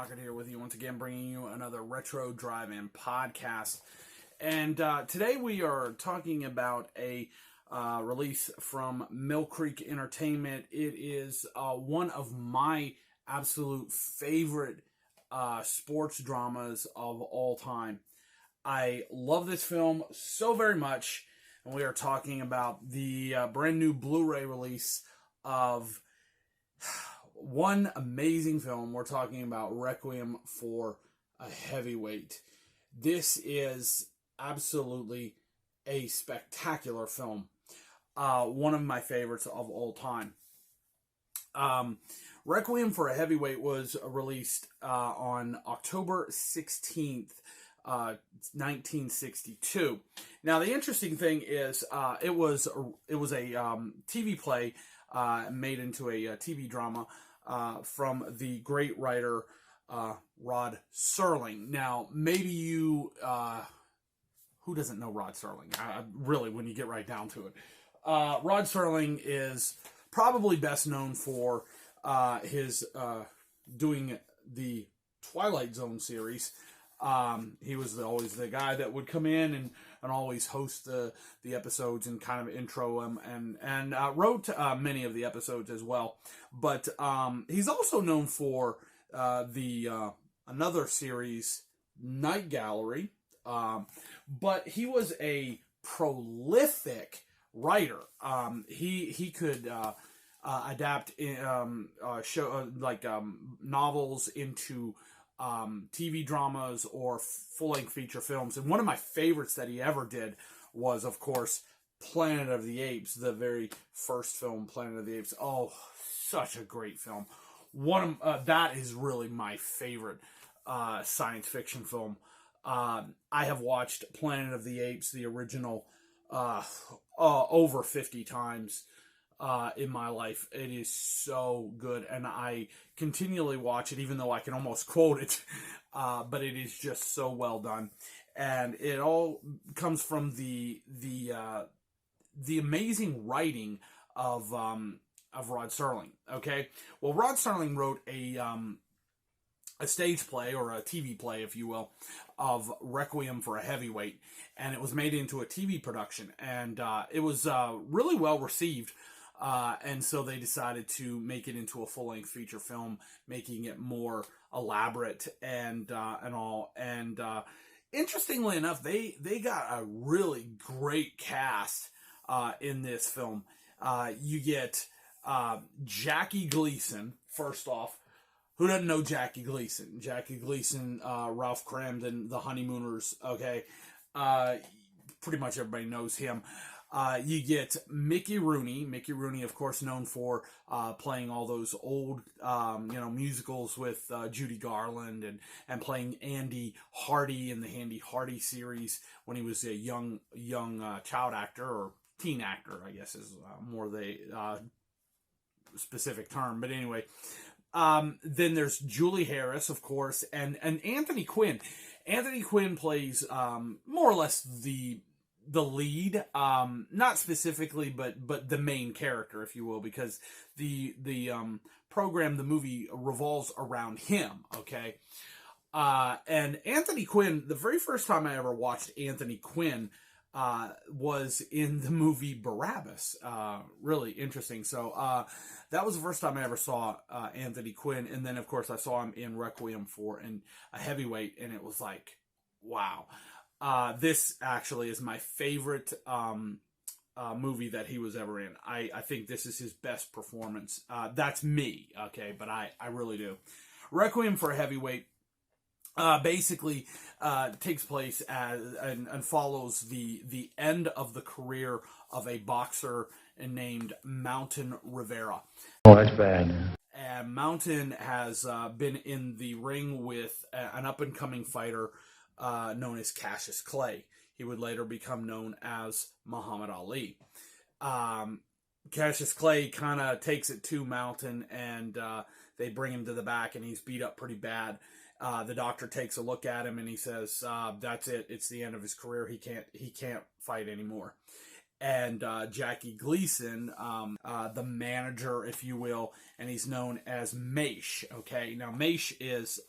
Lockard here with you once again, bringing you another Retro Drive-In podcast. And today we are talking about a release from Mill Creek Entertainment. It is one of my absolute favorite sports dramas of all time. I love this film so very much, and we are talking about the brand new Blu-ray release of one amazing film. We're talking about Requiem for a Heavyweight. This is absolutely a spectacular film. One of my favorites of all time. Requiem for a Heavyweight was released on October 16th, 1962. Now, the interesting thing is it was a TV play made into a TV drama from the great writer Rod Serling. Now, maybe you, who doesn't know Rod Serling? Really, when you get right down to it. Rod Serling is probably best known for his doing the Twilight Zone series. He was always the guy that would come in and always host the episodes and kind of intro them, and wrote many of the episodes as well. But he's also known for the another series, Night Gallery. But he was a prolific writer. He could adapt novels into TV dramas or full-length feature films. And one of my favorites that he ever did was, of course, Planet of the Apes, the very first film, Planet of the Apes. Oh, such a great film. That is really my favorite science fiction film. I have watched Planet of the Apes, the original, over 50 times. In my life. It is so good, and I continually watch it, even though I can almost quote it, but it is just so well done, and it all comes from the amazing writing of Rod Serling. Okay, well, Rod Serling wrote a stage play, or a TV play, if you will, of Requiem for a Heavyweight, and it was made into a TV production, and it was really well received. And so they decided to make it into a full-length feature film, making it more elaborate and all. And interestingly enough, they got a really great cast in this film. You get Jackie Gleason, first off. Who doesn't know Jackie Gleason? Jackie Gleason, Ralph Cramden, The Honeymooners. Okay, pretty much everybody knows him. You get Mickey Rooney. Mickey Rooney, of course, known for playing all those old, musicals with Judy Garland and playing Andy Hardy in the Andy Hardy series when he was a young child actor, or teen actor, I guess is more the specific term. But anyway, then there's Julie Harris, of course, and Anthony Quinn. Anthony Quinn plays more or less the lead, not specifically, but the main character, if you will, because the program, the movie, revolves around him. Okay, and Anthony Quinn. The very first time I ever watched Anthony Quinn was in the movie Barabbas. Really interesting. So that was the first time I ever saw Anthony Quinn, and then of course I saw him in Requiem for a Heavyweight, and it was like, wow. This actually is my favorite movie that he was ever in. I think this is his best performance. That's me, okay, but I really do. Requiem for a Heavyweight basically takes place and follows the end of the career of a boxer named Mountain Rivera. Oh, that's bad. And Mountain has been in the ring with an up-and-coming fighter known as Cassius Clay. He would later become known as Muhammad Ali. Cassius Clay kind of takes it to Mountain, and they bring him to the back, and he's beat up pretty bad. The doctor takes a look at him, and he says, "That's it. It's the end of his career. He can't fight anymore." and Jackie Gleason, the manager, if you will, and he's known as Maish. Okay, now Maish is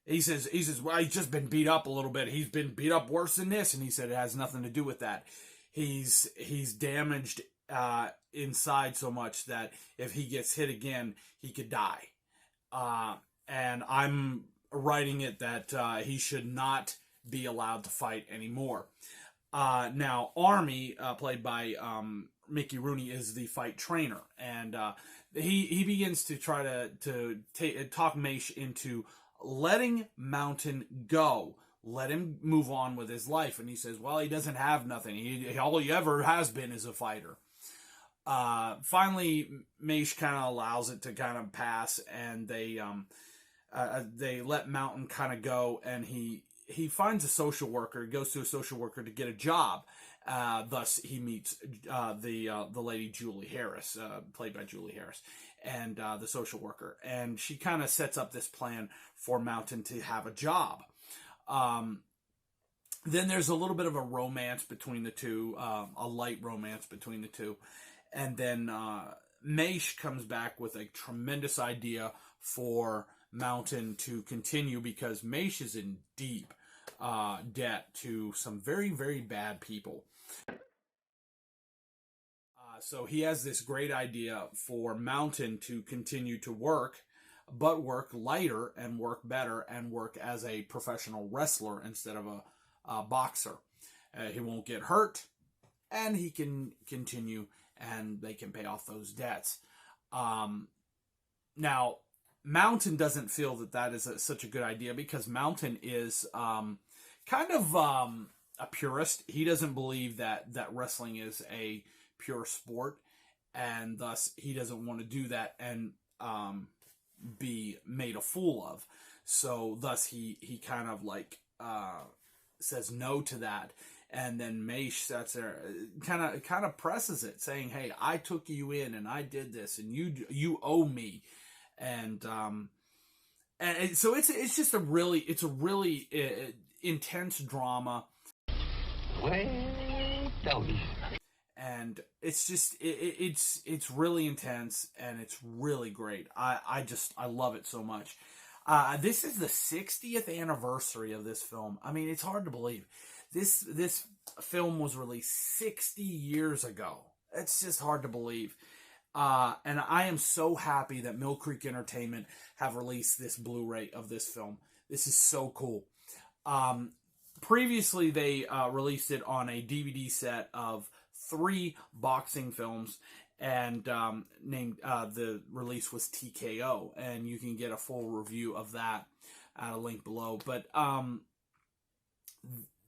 he says, well, he's just been beat up a little bit. He's been beat up worse than this, and he said it has nothing to do with that. He's damaged inside so much that if he gets hit again, he could die. And I'm writing it that he should not be allowed to fight anymore. Now, Army, played by Mickey Rooney, is the fight trainer, and he begins to try to talk Maish into letting Mountain go, let him move on with his life. And he says, well, he doesn't have nothing. All he ever has been is a fighter. Finally, Maish kind of allows it to kind of pass, and they let Mountain kind of go, and he finds a social worker, goes to a social worker to get a job. Thus, he meets the lady Julie Harris, played by Julie Harris, and the social worker. And she kind of sets up this plan for Mountain to have a job. Then there's a little bit of a romance between the two, a light romance between the two. And then Maish comes back with a tremendous idea for Mountain to continue, because Maish is in deep debt to some very, very bad people. So he has this great idea for Mountain to continue to work, but work lighter and work better and work as a professional wrestler instead of a boxer. He won't get hurt, and he can continue, and they can pay off those debts. Now, Mountain doesn't feel that is such a good idea, because Mountain is kind of a purist. He doesn't believe that wrestling is a pure sport, and thus he doesn't want to do that and be made a fool of. So thus he kind of like says no to that. And then Maish sits there, kind of presses it, saying, "Hey, I took you in, and I did this, and you owe me." And so it's just a really intense drama. Well, doggy. And it's just it's really intense, and it's really great. I love it so much. This is the 60th anniversary of this film. I mean, it's hard to believe. This film was released 60 years ago. It's just hard to believe. And I am so happy that Mill Creek Entertainment have released this Blu-ray of this film. This is so cool. Previously, they released it on a DVD set of 3 boxing films, and named the release was TKO, and you can get a full review of that at a link below. But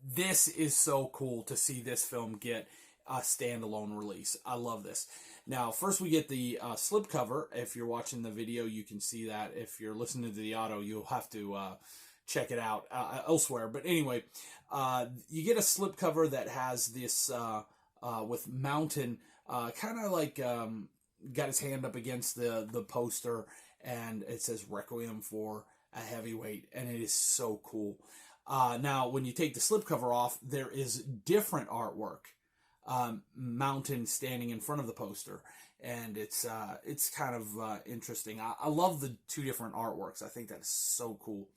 this is so cool to see this film get a standalone release. I love this. Now, first we get the slipcover. If you're watching the video, you can see that. If you're listening to the audio, you'll have to check it out elsewhere. But anyway, you get a slipcover that has this with Mountain kind of like got his hand up against the poster, and it says Requiem for a Heavyweight, and it is so cool. Now, when you take the slipcover off, there is different artwork. Mountain standing in front of the poster, and it's kind of interesting. I love the 2 different artworks. I think that's so cool.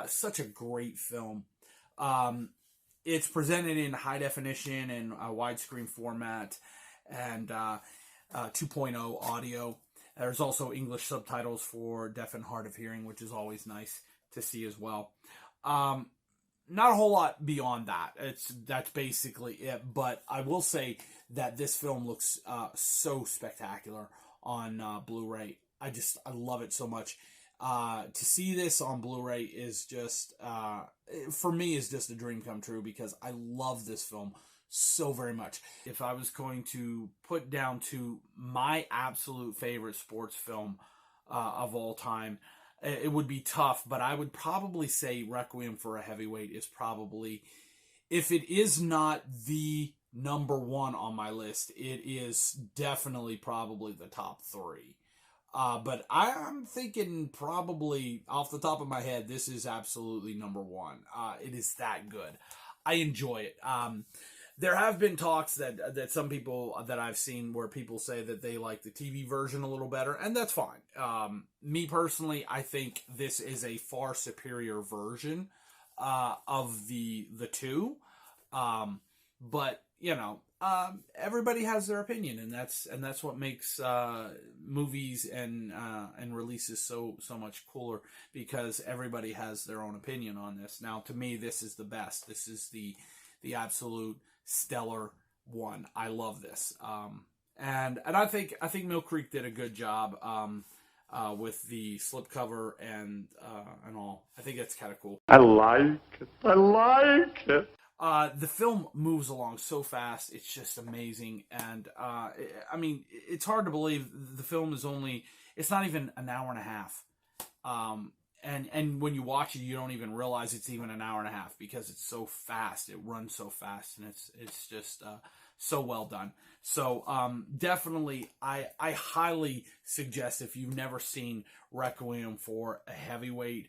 Such a great film. It's presented in high definition and a widescreen format, and 2.0 audio. There's also English subtitles for deaf and hard of hearing, which is always nice to see as well. Not a whole lot beyond that. That's basically it. But I will say that this film looks so spectacular on Blu-ray. I love it so much. To see this on Blu-ray is just, for me, is just a dream come true, because I love this film so very much. If I was going to put down to my absolute favorite sports film of all time, it would be tough, but I would probably say Requiem for a Heavyweight is probably, if it is not the number 1 on my list, it is definitely probably the top 3. But I'm thinking probably off the top of my head, this is absolutely number 1. It is that good. I enjoy it. There have been talks that some people that I've seen where people say that they like the TV version a little better, and that's fine. Me personally, I think this is a far superior version of the two. But you know, everybody has their opinion, and that's what makes movies and releases so much cooler, because everybody has their own opinion on this. Now, to me, this is the best. This is the absolute stellar one. I love this, and I think Mill Creek did a good job with the slipcover and all. I think that's kind of cool. I like it. I like it. The film moves along so fast. It's just amazing. And, I mean, it's hard to believe the film is it's not even an hour and a half. And when you watch it, you don't even realize it's even an hour and a half, because it's so fast. It runs so fast, and it's just, so well done. So, definitely, I highly suggest, if you've never seen Requiem for a Heavyweight,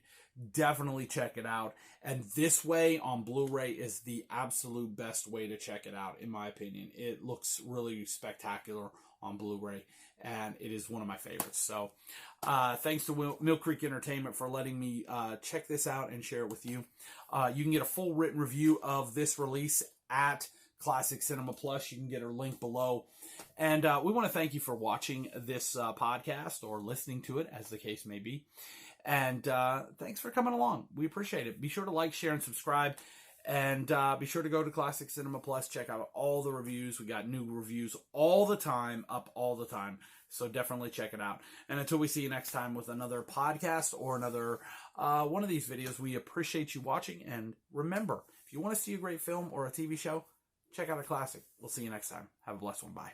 definitely check it out. And this way on Blu-ray is the absolute best way to check it out, in my opinion. It looks really spectacular on Blu-ray, and it is one of my favorites. So thanks to Mill Creek Entertainment for letting me check this out and share it with you. You can get a full written review of this release at Classic Cinema Plus. You can get a link below. And we want to thank you for watching this podcast, or listening to it, as the case may be. And thanks for coming along. We appreciate it. Be sure to like, share, and subscribe. And be sure to go to Classic Cinema Plus. Check out all the reviews. We got new reviews all the time, up all the time. So definitely check it out. And until we see you next time with another podcast or another one of these videos, we appreciate you watching. And remember, if you want to see a great film or a TV show, check out a classic. We'll see you next time. Have a blessed one. Bye.